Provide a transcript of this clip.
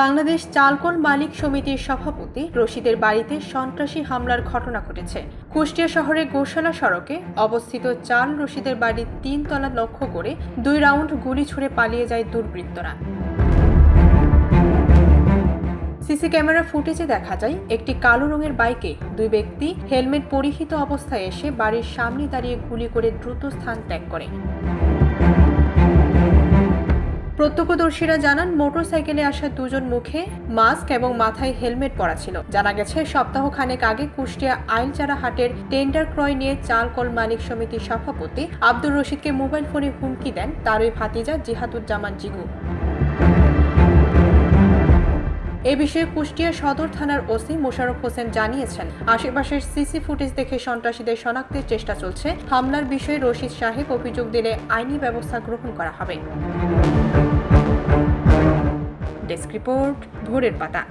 বাংলাদেশ চালকল মালিক সমিতির সভাপতি রশিদের বাড়িতে সন্ত্রাসী হামলার ঘটনা ঘটেছে। কুষ্টিয়া শহরের গোশালা সড়কে অবস্থিত চাল রশিদের বাড়ির ৩ তলা লক্ষ্য করে ২ রাউন্ড গুলি ছুড়ে পালিয়ে যায় দুর্বৃত্তরা। সিসি ক্যামেরা ফুটেজে দেখা যায় একটি কালো রঙের বাইকে ২ ব্যক্তি হেলমেট পরিহিত অবস্থায় এসে বাড়ির সামনে দাঁড়িয়ে গুলি করে দ্রুত স্থান ত্যাগ করে। প্রত্যক্ষদর্শীরা জানান, মোটরসাইকেলে আসা দুজন মুখে মাস্ক এবং মাথায় হেলমেট পরা ছিল। জানা গেছে, সপ্তাহখানেক আগে কুষ্টিয়া আইলচারা হাটের টেন্ডার ক্রয় নিয়ে চালকল মালিক সমিতির সভাপতি আব্দুর রশিদকে মোবাইল ফোনে হুমকি দেন তার ওই ভাতিজা জিহাদুজ্জামান জিগু। এ বিষয়ে কুষ্টিয়া সদর থানার ওসি মোশাররফ হোসেন জানিয়েছেন, আশেপাশের সিসি ফুটেজ দেখে সন্ত্রাসীদের শনাক্তের চেষ্টা চলছে। হামলার বিষয়ে রশিদ সাহেব অভিযোগ দিলে আইনি ব্যবস্থা গ্রহণ করা হবে। ডেস্ক রিপোর্ট, ভোরের পাতা।